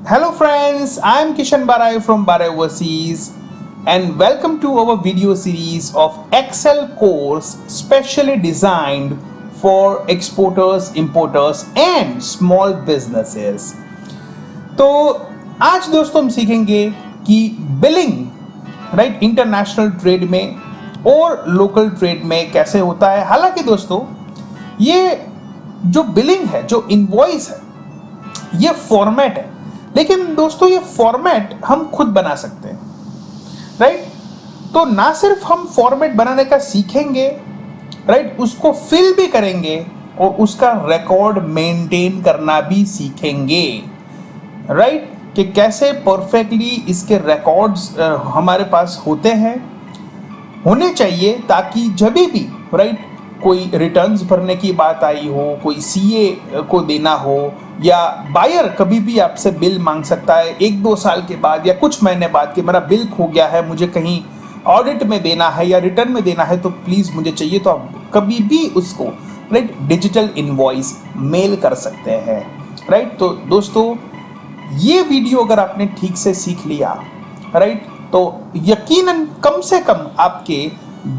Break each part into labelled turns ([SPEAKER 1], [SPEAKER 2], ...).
[SPEAKER 1] Hello friends, I am Kishan Barai from Barai Overseas and welcome to our video series of Excel course specially designed for exporters, importers and small businesses. तो आज दोस्तों हम सीखेंगे कि billing right international trade में और local trade में कैसे होता है। हालांकि दोस्तों ये जो बिलिंग है, जो इनवॉइस है, ये फॉर्मेट है, लेकिन दोस्तों ये फॉर्मेट हम खुद बना सकते हैं राइट। तो ना सिर्फ हम फॉर्मेट बनाने का सीखेंगे राइट, उसको फिल भी करेंगे और उसका रिकॉर्ड मेंटेन करना भी सीखेंगे राइट, कि कैसे परफेक्टली इसके रिकॉर्ड्स हमारे पास होने चाहिए, ताकि जब भी राइट कोई रिटर्न्स भरने की बात आई हो, कोई सीए को देना हो, या बायर कभी भी आपसे बिल मांग सकता है 1-2 साल के बाद या कुछ महीने बाद कि मेरा बिल खो गया है, मुझे कहीं ऑडिट में देना है या रिटर्न में देना है, तो प्लीज़ मुझे चाहिए। तो आप कभी भी उसको राइट डिजिटल इनवॉइस मेल कर सकते हैं राइट। तो दोस्तों ये वीडियो अगर आपने ठीक से सीख लिया राइट, तो यकीनन कम से कम आपके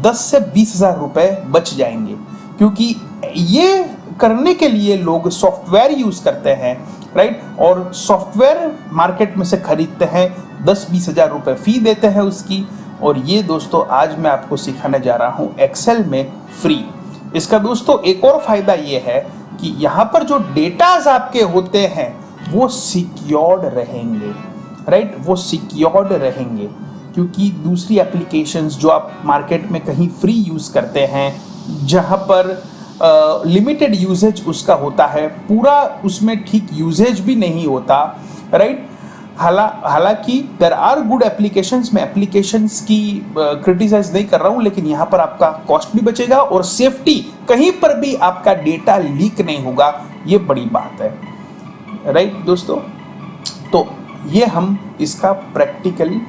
[SPEAKER 1] 10 से 20,000 रुपए बच जाएंगे, क्योंकि ये करने के लिए लोग सॉफ्टवेयर यूज करते हैं राइट, और सॉफ्टवेयर मार्केट में से खरीदते हैं, 10-20 हजार रुपए फी देते हैं उसकी। और ये दोस्तों आज मैं आपको सिखाने जा रहा हूं एक्सेल में फ्री। इसका दोस्तों एक और फायदा ये है कि यहाँ पर जो डेटाज आपके होते हैं वो सिक्योर्ड रहेंगे राइट, वो सिक्योर्ड रहेंगे, क्योंकि दूसरी एप्लीकेशंस जो आप मार्केट में कहीं फ्री यूज करते हैं, जहां पर लिमिटेड यूजेज उसका होता है, पूरा उसमें ठीक यूजेज भी नहीं होता राइट। हालांकि देयर आर गुड एप्लीकेशंस, मैं एप्लीकेशंस की क्रिटिसाइज नहीं कर रहा हूं, लेकिन यहां पर आपका कॉस्ट भी बचेगा और सेफ्टी, कहीं पर भी आपका डेटा लीक नहीं होगा, ये बड़ी बात है राइट दोस्तों। तो ये हम इसका प्रैक्टिकली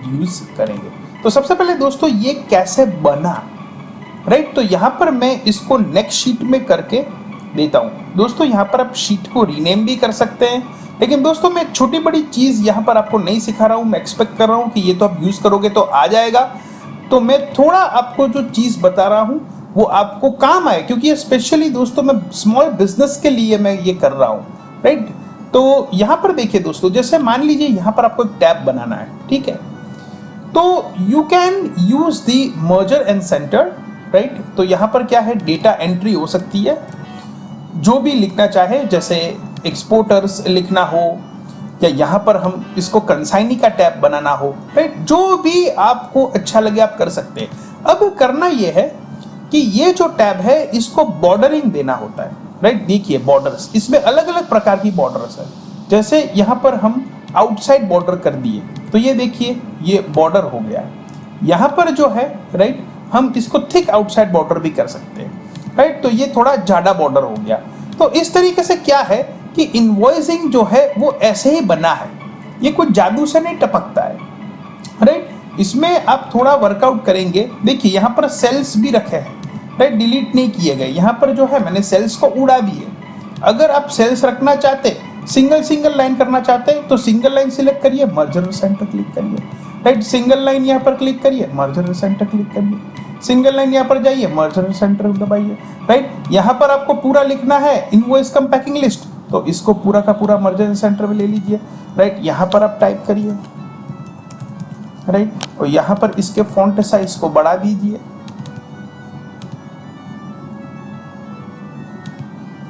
[SPEAKER 1] यूज करेंगे। तो सबसे पहले दोस्तों ये कैसे बना राइट, तो यहां पर मैं इसको नेक्स्ट शीट में करके देता हूं। दोस्तों यहां पर आप शीट को रीनेम भी कर सकते हैं, लेकिन दोस्तों मैं छोटी बड़ी चीज यहां पर आपको नहीं सिखा रहा हूं, मैं एक्सपेक्ट कर रहा हूं कि ये तो आप यूज करोगे तो आ जाएगा। तो मैं थोड़ा आपको जो चीज बता रहा हूं वो आपको काम आए, क्योंकि ये स्पेशली दोस्तों मैं स्मॉल बिजनेस के लिए मैं ये कर रहा हूं राइट। तो यहां पर देखिए दोस्तों, जैसे मान लीजिए यहां पर आपको एक टैब बनाना है, ठीक है, तो you can use the merger and centre right. तो यहां पर क्या है, डेटा एंट्री हो सकती है, जो भी लिखना चाहे, जैसे एक्सपोर्टर्स लिखना हो, या यहां पर हम इसको कंसाइनी का टैब बनाना हो राइट, जो भी आपको अच्छा लगे आप कर सकते हैं। अब करना यह है कि ये जो टैब है इसको बॉर्डरिंग देना होता है राइट। देखिए बॉर्डर्स, इसमें अलग अलग प्रकार की बॉर्डर्स है, जैसे यहां पर हम आउटसाइड बॉर्डर कर दिए, तो ये देखिए ये बॉर्डर हो गया। यहां पर जो है राइट, हम इसको थिक आउटसाइड बॉर्डर भी कर सकते हैं राइट, तो ये थोड़ा ज्यादा बॉर्डर हो गया। तो इस तरीके से क्या है कि इनवॉइसिंग जो है वो ऐसे ही बना है, ये कुछ जादू से नहीं टपकता है राइट। इसमें आप थोड़ा वर्कआउट करेंगे। देखिए यहाँ पर सेल्स भी रखे हैं राइट, डिलीट नहीं किए गए, यहाँ पर जो है मैंने सेल्स को उड़ा दिए। अगर आप सेल्स रखना चाहते, सिंगल लाइन करना चाहते हैं, तो सिंगल लाइन सिलेक्ट करिए, मर्जर सेंटर क्लिक करिए राइट, सिंगल लाइन यहाँ पर क्लिक करिए, मर्जर सेंटर क्लिक करिए, सिंगल लाइन यहाँ पर जाइए, मर्जर सेंटर दबाइए राइट। यहाँ पर आपको पूरा लिखना है इनवॉइस कम पैकिंग लिस्ट, तो इसको पूरा का पूरा मर्जर सेंटर में ले लीजिए राइट। यहाँ पर आप टाइप करिए राइट, और यहाँ पर इसके फॉन्ट साइज को बढ़ा दीजिए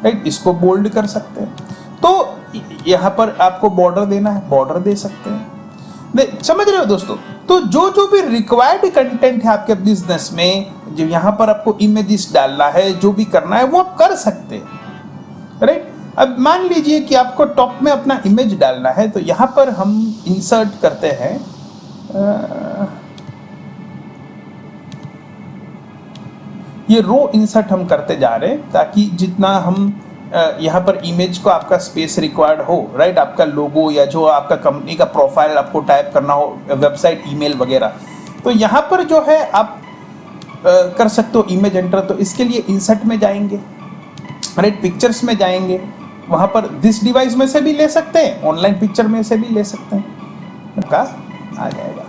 [SPEAKER 1] राइट, इसको बोल्ड कर सकते हैं। तो यहाँ पर आपको बॉर्डर देना है, बॉर्डर दे सकते हैं, समझ रहे हो दोस्तों। तो जो भी रिक्वायर्ड कंटेंट है आपके बिजनेस में, जो यहाँ पर आपको इमेजेस डालना है, जो भी करना है वो आप कर सकते हैं राइट। अब मान लीजिए कि आपको टॉप में अपना इमेज डालना है, तो यहाँ पर हम इंसर्ट करते हैं, ये रो इंसर्ट हम करते जा रहे हैं, ताकि जितना हम यहाँ पर इमेज को आपका स्पेस रिक्वायर्ड हो राइट, आपका लोगो या जो आपका कंपनी का प्रोफाइल आपको टाइप करना हो, वेबसाइट ईमेल वगैरह, तो यहाँ पर जो है आप कर सकते हो इमेज एंटर। तो इसके लिए इंसर्ट में जाएंगे राइट, पिक्चर्स में जाएंगे, वहां पर दिस डिवाइस में से भी ले सकते हैं, ऑनलाइन पिक्चर में से भी ले सकते हैं का आ जाएगा।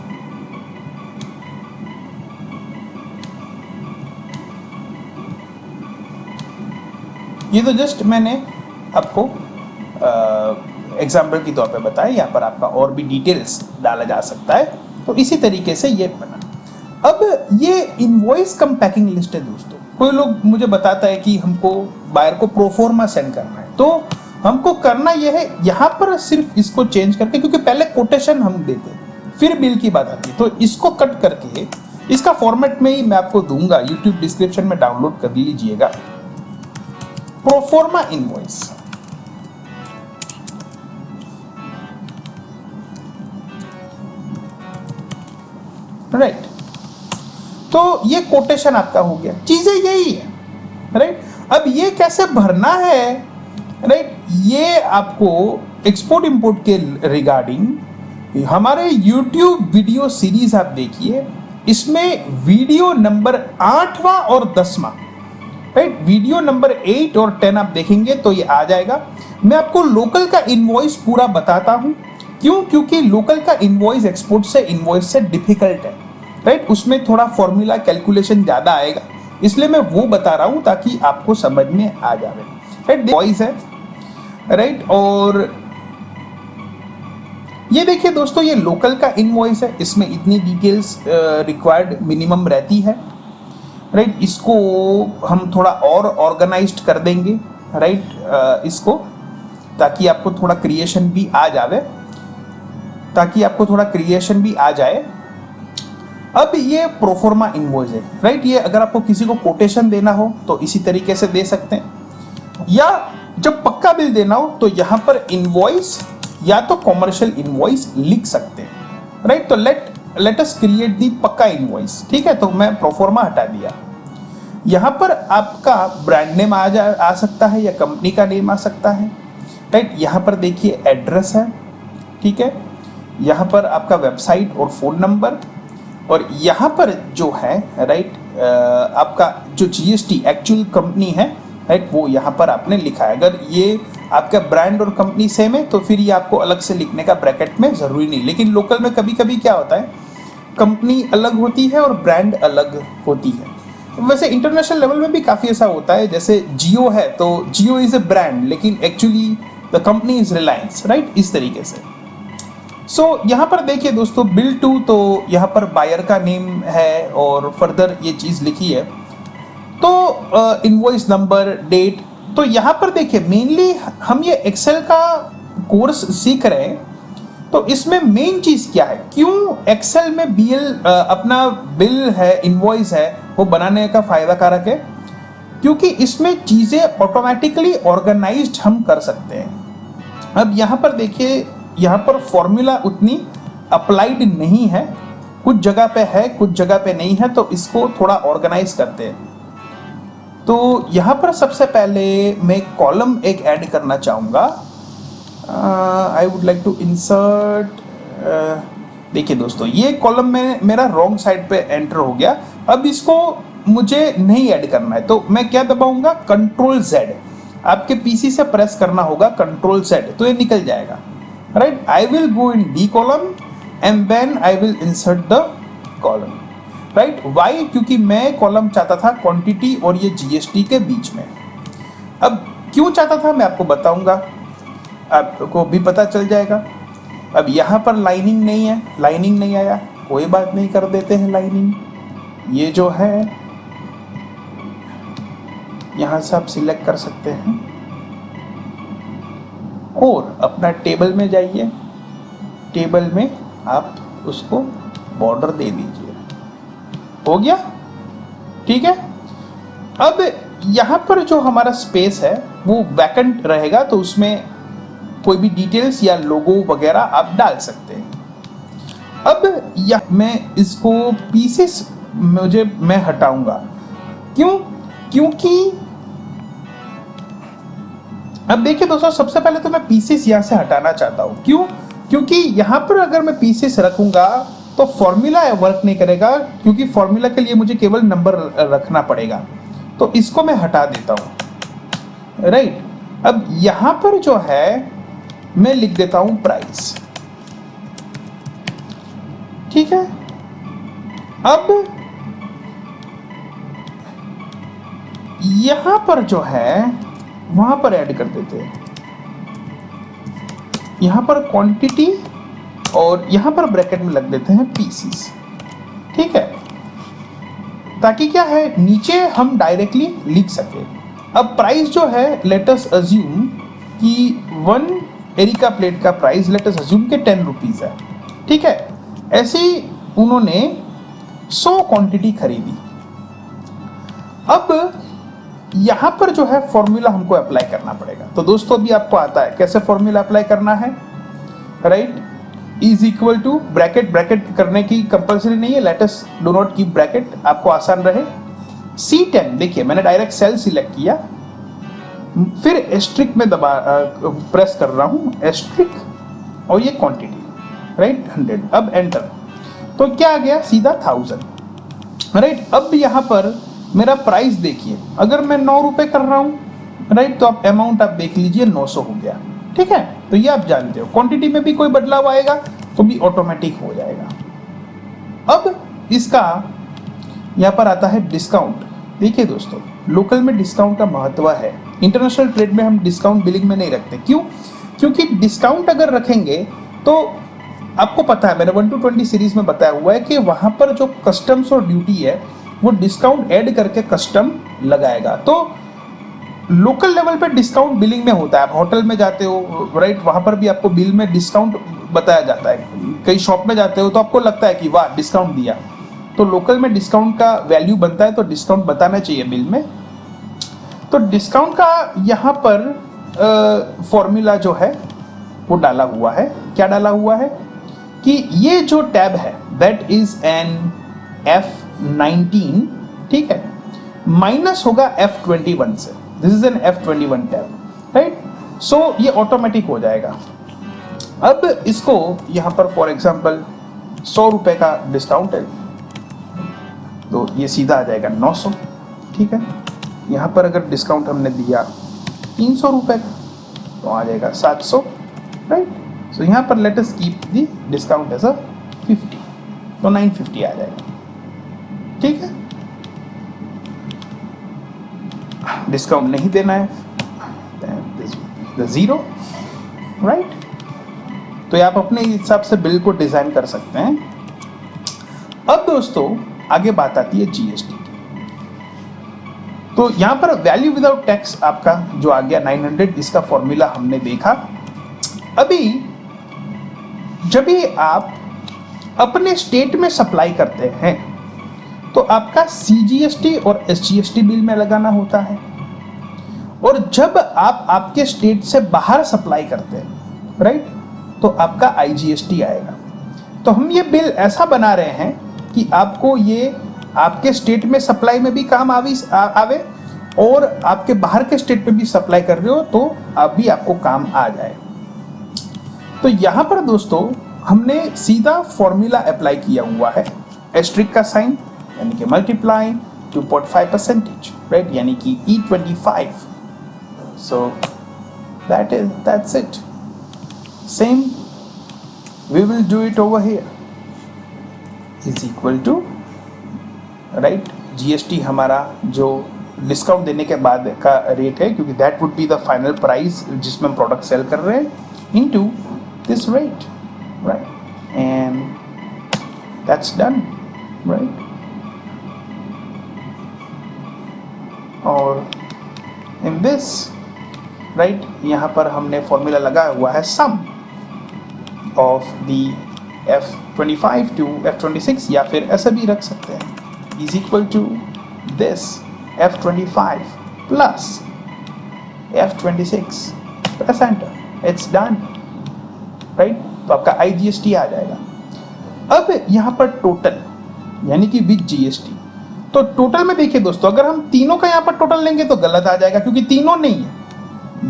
[SPEAKER 1] ये तो जस्ट मैंने आपको एग्जाम्पल के तौर पे बताया, यहाँ पर आपका और भी डिटेल्स डाला जा सकता है। तो इसी तरीके से ये बना। अब ये इनवॉइस कम पैकिंग लिस्ट है दोस्तों। कोई लोग मुझे बताता है कि हमको बायर को प्रोफॉर्मा सेंड करना है, तो हमको करना यह है यहाँ पर सिर्फ इसको चेंज करके, क्योंकि पहले कोटेशन हम देते हैं फिर बिल की बात आती है, तो इसको कट करके इसका फॉर्मेट में ही मैं आपको दूंगा, यूट्यूब डिस्क्रिप्शन में डाउनलोड कर लीजिएगा। Proforma invoice, right. तो ये कोटेशन आपका हो गया, चीजें यही है, राइट। अब ये कैसे भरना है, राइट, ये आपको एक्सपोर्ट इंपोर्ट के रिगार्डिंग हमारे YouTube वीडियो सीरीज आप देखिए, इसमें वीडियो नंबर 8वां और 10वां, राइट, वीडियो नंबर 8 और 10 आप देखेंगे तो ये आ जाएगा। मैं आपको लोकल का इनवॉइस पूरा बताता हूं, क्यों? क्योंकि लोकल का इनवॉइस एक्सपोर्ट से इनवॉइस से डिफिकल्ट है, राइट, उसमें थोड़ा फॉर्मूला कैलकुलेशन ज्यादा आएगा, इसलिए मैं वो बता रहा हूं ताकि आपको समझ में आ जाए, राइट। वॉइस है, राइट, और ये देखिए दोस्तों, ये लोकल का इनवॉइस है, इसमें इतनी डिटेल्स रिक्वायर्ड मिनिमम रहती है, राइट। इसको हम थोड़ा और ऑर्गेनाइज्ड कर देंगे, राइट, इसको, ताकि आपको थोड़ा क्रिएशन भी आ जाए, अब ये प्रोफॉर्मा इनवॉइस है, राइट। ये अगर आपको किसी को कोटेशन देना हो तो इसी तरीके से दे सकते हैं, या जब पक्का बिल देना हो तो यहाँ पर इनवॉइस या तो कॉमर्शियल इनवॉइस लिख सकते हैं, राइट। तो लेट अस क्रिएट दी पक्का इनवॉइस, ठीक है। तो मैं प्रोफॉर्मा हटा दिया, यहाँ पर आपका ब्रांड नेम आ सकता है या कंपनी का नेम आ सकता है, राइट। यहाँ पर देखिए एड्रेस है, ठीक है, यहाँ पर आपका वेबसाइट और फोन नंबर, और यहाँ पर जो है, राइट, आपका जो GST एक्चुअल कंपनी है, राइट, वो यहाँ पर आपने लिखा है। अगर ये आपका ब्रांड और कंपनी सेम है तो फिर ये आपको अलग से लिखने का ब्रैकेट में जरूरी नहीं, लेकिन लोकल में कभी कभी क्या होता है, कंपनी अलग होती है और ब्रांड अलग होती है। वैसे इंटरनेशनल लेवल में भी काफ़ी ऐसा होता है, जैसे जियो है तो जियो इज ए ब्रांड लेकिन actually the company is Reliance, right, इस तरीके से। सो यहाँ पर देखिए दोस्तों, बिल टू, तो यहाँ पर बायर का नेम है और फर्दर ये चीज़ लिखी है, तो इनवॉइस नंबर, डेट। तो यहाँ पर देखिए मेनली हम ये एक्सेल का कोर्स सीख रहे हैं, तो इसमें मेन चीज़ क्या है, क्यों एक्सेल में BL अपना बिल है, इनवॉइस है, वो बनाने का फायदा कारक है, क्योंकि इसमें चीज़ें ऑटोमेटिकली ऑर्गेनाइज्ड हम कर सकते हैं। अब यहाँ पर देखिए, यहाँ पर फॉर्मूला उतनी अप्लाइड नहीं है, कुछ जगह पे है कुछ जगह पे नहीं है, तो इसको थोड़ा ऑर्गेनाइज करते हैं। तो यहाँ पर सबसे पहले मैं कॉलम एक ऐड करना चाहूँगा, I would like to insert, देखिए दोस्तों ये कॉलम में मेरा रॉन्ग साइड पे एंटर हो गया, अब इसको मुझे नहीं ऐड करना है, तो मैं क्या दबाऊंगा, Ctrl+Z, आपके पीसी से प्रेस करना होगा Ctrl+Z, तो ये निकल जाएगा, right. I will go in the column and then I will insert the column, right. Why? क्योंकि मैं कॉलम चाहता था क्वांटिटी और ये GST के बीच में। अब क्यों चाहता था मैं आपको बताऊंगा, आपको भी पता चल जाएगा। अब यहाँ पर लाइनिंग नहीं है, लाइनिंग नहीं आया, कोई बात नहीं, कर देते हैं लाइनिंग। ये जो है यहाँ से आप सिलेक्ट कर सकते हैं और अपना टेबल में जाइए, टेबल में आप उसको बॉर्डर दे दीजिए, हो गया, ठीक है। अब यहाँ पर जो हमारा स्पेस है वो वैकेंट रहेगा, तो उसमें कोई भी डिटेल्स या लोगो वगैरह आप डाल सकते हैं। अब मैं इसको पीसेस मैं हटाऊंगा, क्यों? क्योंकि अब देखिए दोस्तों, सबसे पहले तो मैं पीसेस यहाँ से हटाना चाहता हूँ, क्यों? क्योंकि यहाँ पर अगर मैं पीसेस रखूंगा तो फॉर्मूला वर्क नहीं करेगा, क्योंकि फॉर्मूला के लिए मुझे केवल नंबर रखना पड़ेगा, तो इसको मैं हटा देता हूँ, राइट। अब यहां पर जो है मैं लिख देता हूं प्राइस, ठीक है। अब यहां पर जो है वहां पर ऐड कर देते हैं, यहां पर क्वांटिटी और यहां पर ब्रैकेट में लग देते हैं पीसीस, ठीक है, ताकि क्या है नीचे हम डायरेक्टली लिख सके। अब प्राइस जो है लेट अस अज्यूम कि 1 एरिका प्लेट का प्राइस लेट अस अज्यूम के 10 रुपीज है, ठीक है। ऐसे ही उन्होंने 100 क्वांटिटी खरीदी। अब यहां पर जो है फॉर्मूला हमको अप्लाई करना पड़ेगा। तो दोस्तों अभी आपको आता है कैसे फॉर्मूला अप्लाई करना है, right. Is equal to bracket, bracket करने की कंपलसरी नहीं है, let us do not keep bracket, आपको आसान रहे। C10 देखिए मैंने डायरेक्ट सेल सिलेक्ट किया, फिर एस्ट्रिक में दबा प्रेस कर रहा हूं एस्ट्रिक और ये क्वांटिटी, राइट 100। अब एंटर, तो क्या आ गया सीधा 1000, राइट। अब यहां पर मेरा प्राइस देखिए, अगर मैं 9 रुपए कर रहा हूं, राइट, तो आप अमाउंट आप देख लीजिए 900 हो गया, ठीक है। तो ये आप जानते हो क्वांटिटी में भी कोई बदलाव आएगा तो भी ऑटोमेटिक हो जाएगा। अब इसका यहां पर आता है डिस्काउंट। देखिए दोस्तों लोकल में डिस्काउंट का महत्व है, इंटरनेशनल ट्रेड में हम डिस्काउंट बिलिंग में नहीं रखते। क्यों? क्योंकि डिस्काउंट अगर रखेंगे तो आपको पता है मैंने 1 to 20 सीरीज में बताया हुआ है कि वहां पर जो कस्टम्स और ड्यूटी है वो डिस्काउंट ऐड करके कस्टम लगाएगा। तो लोकल लेवल पे डिस्काउंट बिलिंग में होता है। आप होटल में जाते हो, राइट, वहां पर भी आपको बिल में डिस्काउंट बताया जाता है। कई शॉप में जाते हो तो आपको लगता है कि वाह डिस्काउंट दिया, तो लोकल में डिस्काउंट का वैल्यू बनता है तो डिस्काउंट बताना चाहिए बिल में। तो डिस्काउंट का यहाँ पर फॉर्मूला जो है वो डाला हुआ है। क्या डाला हुआ है कि ये जो टैब है दैट इज एन F19, ठीक है, माइनस होगा F21 से, this is an F21 tab, right. So ये ऑटोमेटिक हो जाएगा। अब इसको यहां पर फॉर एग्जांपल 100 रुपए का डिस्काउंट है तो ये सीधा आ जाएगा 900, ठीक है। यहां पर अगर डिस्काउंट हमने दिया 300 रुपए का तो आ जाएगा 700, राइट। सो यहां पर let us keep the discount as a 50, तो 950 आ जाएगा, ठीक है। डिस्काउंट नहीं देना है, 0, राइट। तो आप अपने हिसाब से बिल को डिजाइन कर सकते हैं। अब दोस्तों आगे बात आती है जीएसटी की। तो यहां पर वैल्यू विदाउट टैक्स आपका जो आ गया 900, इसका फॉर्मूला हमने देखा। अभी जब भी आप अपने स्टेट में सप्लाई करते हैं तो आपका सीजीएसटी और एसजीएसटी बिल में लगाना होता है, और जब आप आपके स्टेट से बाहर सप्लाई करते हैं, राइट, तो आपका आईजीएसटी आएगा। तो हम ये बिल ऐसा बना रहे हैं कि आपको ये आपके स्टेट में सप्लाई में भी काम आवे और आपके बाहर के स्टेट में भी सप्लाई कर रहे हो तो अभी आपको काम आ जाए। तो यहां पर दोस्तों हमने सीधा फॉर्मूला अप्लाई किया हुआ है, एस्ट्रिक का साइन यानी कि मल्टीप्लाई 2.5%, राइट, यानी कि E25। So that's it. Same we will do it over here, is equal to, right, GST हमारा जो डिस्काउंट देने के बाद का रेट है, क्योंकि that would be the final price जिसमें हम प्रोडक्ट सेल कर रहे हैं, into this rate, right, and that's done, right. और इन दिस, राइट, यहाँ पर हमने फॉर्मूला लगाया हुआ है सम of the F25 to F26, या फिर ऐसा भी रख सकते हैं, is equal to this F25 plus F26, press enter, it's done, right. तो आपका IGST आ जाएगा। अब यहाँ पर टोटल यानी कि विद GST, तो टोटल में देखिए दोस्तों अगर हम तीनों का यहाँ पर टोटल लेंगे तो गलत आ जाएगा, क्योंकि तीनों नहीं है,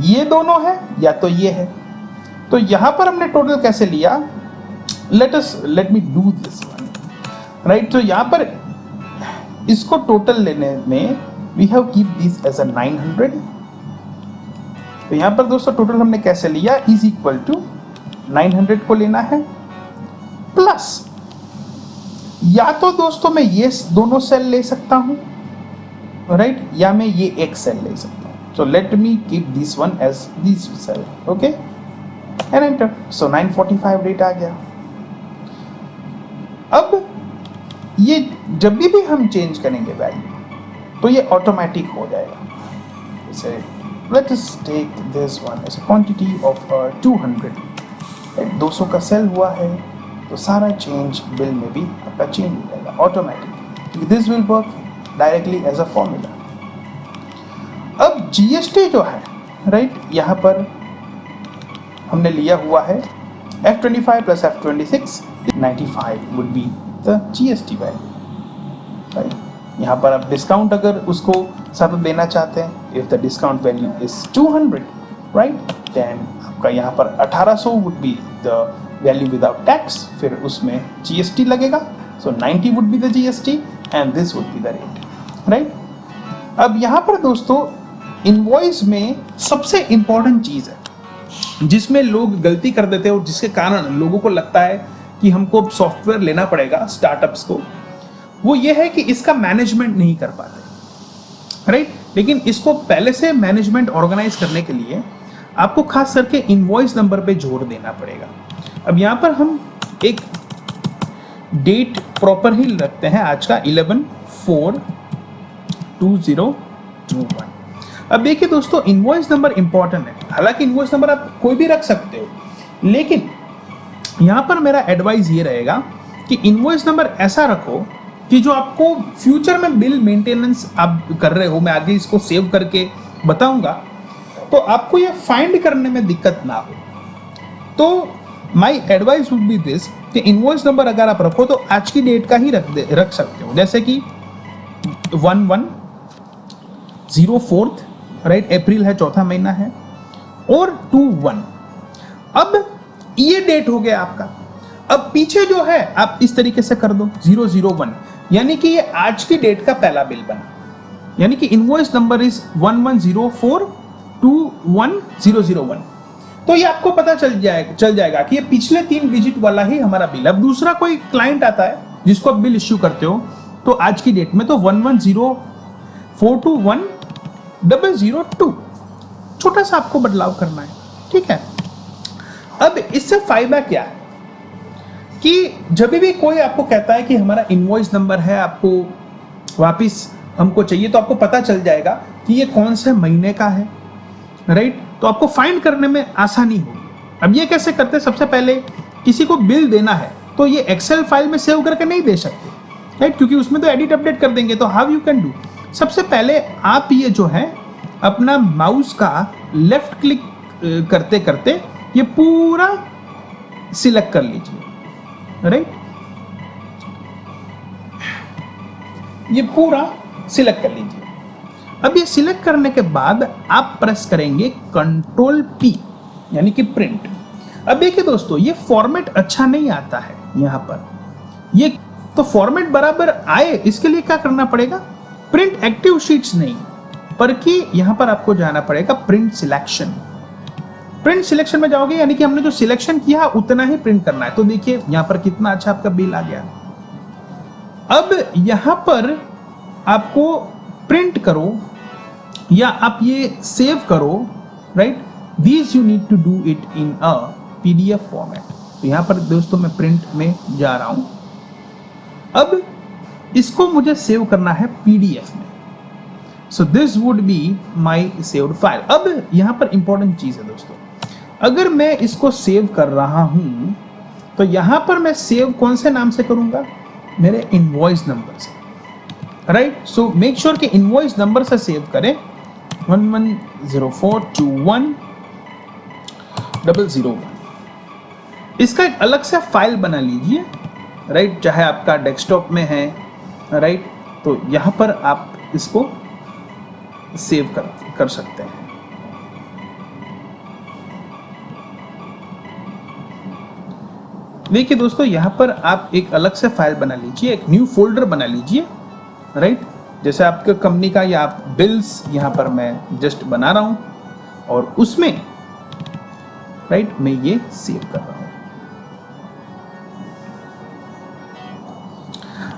[SPEAKER 1] ये दोनों है या तो ये है। तो यहां पर हमने टोटल कैसे लिया, let me do this one, right. तो यहां पर इसको टोटल लेने में we have keep this as a 900, तो यहाँ पर दोस्तों टोटल हमने कैसे लिया, इज इक्वल टू 900 को लेना है प्लस, या तो दोस्तों मैं ये दोनों सेल ले सकता हूं, राइट, या मैं ये एक सेल ले सकता हूं. So let me keep this one as this cell, okay, and enter. So 945 rate आ गया. अब ये जब भी हम चेंज करेंगे वैल्यू तो ये ऑटोमेटिक हो जाएगा. जैसे let us take this one as a quantity of 200, 200 का सेल हुआ है तो सारा चेंज बिल में भी आपका चेंज हो जाएगा automatic. This will work directly as a formula. अब जीएसटी जो है, राइट, यहाँ पर हमने लिया हुआ है F25 plus F26, 95 would be the GST value, right. यहाँ पर आप डिस्काउंट अगर उसको साथ देना चाहते हैं, if the discount value is 200, right, then आपका यहाँ पर 1800 would be the value without tax, फिर उसमें जीएसटी लगेगा. So 90 would be the GST and this would be the rate, right. अब यहाँ पर दोस्तों इनवॉइस में सबसे इंपॉर्टेंट चीज है जिसमें लोग गलती कर देते हैं और जिसके कारण लोगों को लगता है कि हमको सॉफ्टवेयर लेना पड़ेगा स्टार्टअप्स को, वो ये है कि इसका मैनेजमेंट नहीं कर पाते, राइट. लेकिन इसको पहले से मैनेजमेंट ऑर्गेनाइज करने के लिए आपको खास करके इनवॉइस नंबर पे जोर देना पड़ेगा. अब यहाँ पर हम एक डेट प्रॉपर ही रखते हैं आज का 11/4/2021. अब देखिए दोस्तों इनवॉइस नंबर इंपॉर्टेंट है. हालांकि इनवॉइस नंबर आप कोई भी रख सकते हो, लेकिन यहाँ पर मेरा एडवाइस ये रहेगा कि इनवॉइस नंबर ऐसा रखो कि जो आपको फ्यूचर में बिल मेंटेनेंस आप कर रहे हो, मैं आगे इसको सेव करके बताऊंगा, तो आपको ये फाइंड करने में दिक्कत ना हो. तो my advice would be this कि इनवॉइस नंबर अगर आप रखो तो आज की डेट का ही रख सकते हो, जैसे कि 11/04, राइट, अप्रैल है, चौथा महीना है, और 21. अब ये डेट हो गया आपका. अब पीछे जो है आप इस तरीके से कर दो 001, यानी कि ये आज की डेट का पहला बिल बना, यानी कि इनवॉइस नंबर इज 11/04/21/001. तो ये आपको पता चल जाएगा कि ये पिछले 3 डिजिट वाला ही हमारा बिल. अब दूसरा कोई क्लाइंट आता है जिसको आप बिल इश्यू करते हो तो आज की डेट में तो 11/04/21/002, छोटा सा आपको बदलाव करना है, ठीक है. अब इससे फायदा क्या है कि जब भी कोई आपको कहता है कि हमारा इनवॉइस नंबर है, आपको वापस हमको चाहिए, तो आपको पता चल जाएगा कि ये कौन से महीने का है, राइट. तो आपको फाइंड करने में आसानी होगी. अब ये कैसे करते हैं, सबसे पहले किसी को बिल देना है तो ये एक्सेल फाइल में सेव करके नहीं दे सकते, राइट, क्योंकि उसमें तो एडिट अपडेट कर देंगे. तो हाउ यू कैन डू, सबसे पहले आप ये जो है अपना माउस का लेफ्ट क्लिक करते करते ये पूरा सिलेक्ट कर लीजिए, राइट. ये पूरा सिलेक्ट कर लीजिए. अब ये सिलेक्ट करने के बाद आप प्रेस करेंगे कंट्रोल P, यानी कि प्रिंट. अब देखिए दोस्तों ये फॉर्मेट अच्छा नहीं आता है यहां पर. ये तो फॉर्मेट बराबर आए इसके लिए क्या करना पड़ेगा, प्रिंट एक्टिव शीट्स नहीं, पर कि यहां पर आपको जाना पड़ेगा प्रिंट सिलेक्शन. प्रिंट सिलेक्शन में जाओगे यानी कि हमने जो सिलेक्शन किया उतना ही प्रिंट करना है. तो देखिए यहां पर कितना अच्छा आपका बिल आ गया. अब यहां पर आपको प्रिंट करो या आप ये सेव करो, right, this you need to do it in a PDF format. तो यहां पर दोस्तों मैं प्रिंट में जा रहा हूं. अब इसको मुझे सेव करना है PDF में. So this would be my saved file. अब यहां पर इंपॉर्टेंट चीज है दोस्तों, अगर मैं इसको सेव कर रहा हूं तो यहां पर मैं सेव कौन से नाम से करूंगा, मेरे इनवॉइस नंबर से, राइट. सो मेक श्योर कि इनवॉइस नंबर से सेव करें 11/04/21/001. इसका एक अलग से फाइल बना लीजिए, राइट, चाहे आपका डेस्कटॉप में है, राइट. तो यहां पर आप इसको सेव कर सकते हैं. देखिए दोस्तों यहां पर आप एक अलग से फाइल बना लीजिए, एक न्यू फोल्डर बना लीजिए, राइट. जैसे आपके कंपनी का या आप बिल्स यहां पर मैं जस्ट बना रहा हूं. और उसमें राइट मैं ये सेव कर रहा हूं।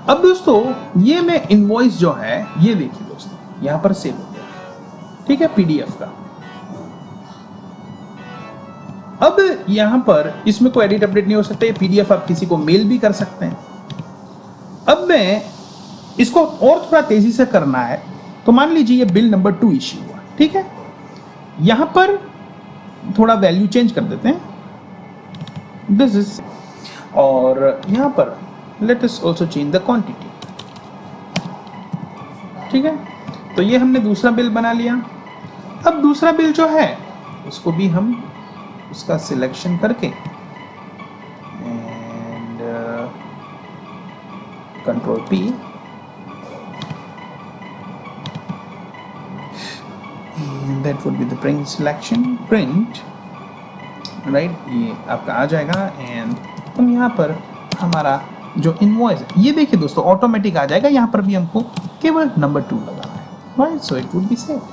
[SPEAKER 1] अब दोस्तों ये मैं इनवॉइस जो है ये देखिए दोस्तों यहां पर सेव हो गया, ठीक है, पीडीएफ का। अब यहां पर इसमें कोई एडिट अपडेट नहीं हो सकता, ये पीडीएफ आप किसी को मेल भी कर सकते हैं। अब मैं इसको और थोड़ा तेजी से करना है, तो मान लीजिए ये बिल नंबर 2 इश्यू हुआ, ठीक है। यहां पर थोड़ा वैल्यू चेंज कर देते हैं, दिस इज, और यहां पर let us also change the quantity, ठीक है। तो ये हमने दूसरा बिल बना लिया। अब दूसरा बिल जो है उसको भी हम उसका सिलेक्शन करके and control P, and that would be the print selection, print, right, ये आपका आ जाएगा। एंड हम यहाँ पर हमारा जो इनवॉइस है ये देखिए दोस्तों ऑटोमेटिक आ जाएगा। यहाँ पर भी हमको केवल नंबर 2 लगाना है, right, so it would be saved,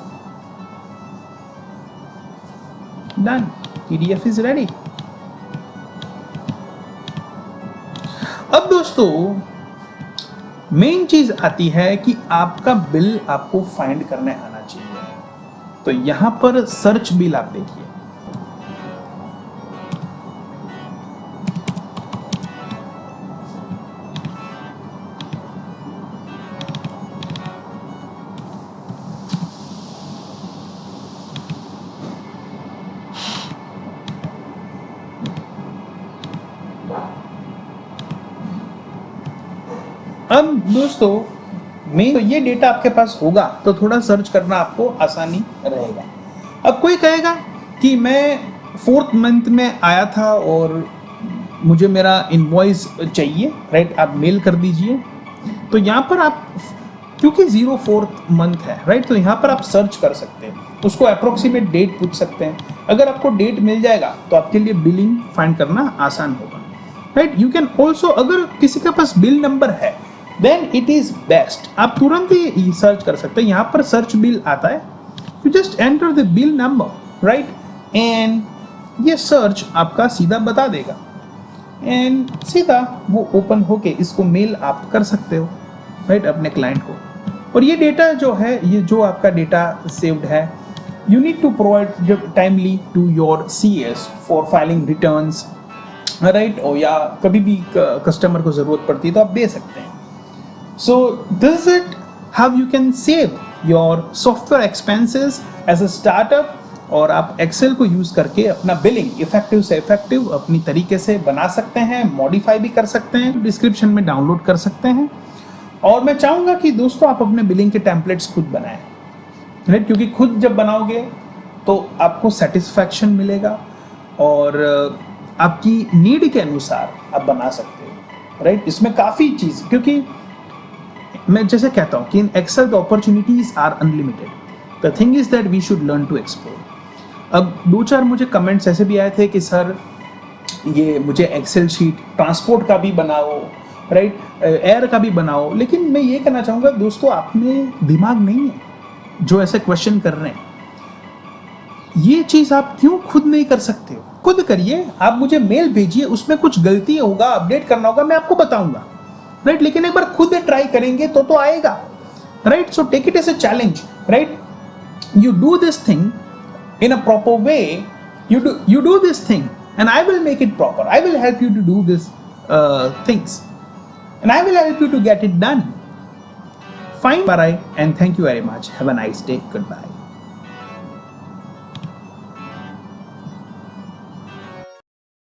[SPEAKER 1] done, PDF is ready। अब दोस्तों मेन चीज आती है कि आपका बिल आपको फाइंड करने आना चाहिए। तो यहां पर सर्च बिल आप देखिए, अब दोस्तों मेन तो ये डेटा आपके पास होगा तो थोड़ा सर्च करना आपको आसानी रहेगा। अब कोई कहेगा कि मैं 4th मंथ में आया था और मुझे मेरा इनवॉइस चाहिए, राइट, आप मेल कर दीजिए। तो यहाँ पर आप क्योंकि 04th मंथ है, राइट, तो यहाँ पर आप सर्च कर सकते हैं, उसको अप्रोक्सीमेट डेट पूछ सकते हैं। अगर आपको डेट मिल जाएगा तो आपके लिए बिलिंग फाइंड करना आसान होगा, राइट। यू कैन ऑल्सो, अगर किसी के पास बिल नंबर है देन इट इज बेस्ट, आप तुरंत ही सर्च कर सकते हैं। यहाँ पर सर्च बिल आता है, you just enter the bill number, right, and ये सर्च आपका सीधा बता देगा एंड सीधा वो ओपन होके इसको मेल आप कर सकते हो, राइट, अपने क्लाइंट को। और ये डेटा जो है, ये जो आपका डेटा सेव्ड है, you need to provide timely to your CS for filing returns, right, और या कभी भी कस्टमर को जरूरत पड़ती है तो आप दे सकते हैं। So this is it how you can save your software expenses as a startup, और आप एक्सेल को यूज करके अपना बिलिंग इफेक्टिव से इफेक्टिव अपनी तरीके से बना सकते हैं, मॉडिफाई भी कर सकते हैं, डिस्क्रिप्शन में डाउनलोड कर सकते हैं। और मैं चाहूंगा कि दोस्तों आप अपने बिलिंग के टेम्पलेट्स खुद बनाएं, राइट, क्योंकि खुद जब बनाओगे तो आपको सेटिस्फैक्शन मिलेगा और आपकी नीड के अनुसार आप बना सकते हो, राइट। इसमें काफ़ी चीज़, क्योंकि मैं जैसे कहता हूँ कि in Excel the opportunities are unlimited, the thing is that we should learn to explore. अब 2-4 मुझे कमेंट्स ऐसे भी आए थे कि सर ये मुझे एक्सेल शीट ट्रांसपोर्ट का भी बनाओ, राइट, एयर का भी बनाओ। लेकिन मैं ये कहना चाहूँगा दोस्तों, आप में दिमाग नहीं है जो ऐसे क्वेश्चन कर रहे हैं। ये चीज़ आप क्यों खुद नहीं कर सकते हो? खुद करिए, आप मुझे मेल भेजिए, उसमें कुछ गलती होगा, अपडेट करना होगा, मैं आपको बताऊंगा, राइट। लेकिन एक बार खुद ट्राई करेंगे तो आएगा, right. So take it as a challenge, right. You do this thing in a proper way, you do this thing and I will make it proper. I will help you to do this things and I will help you to get it done. Fine, bye, and thank you very much. Have a nice day. Goodbye.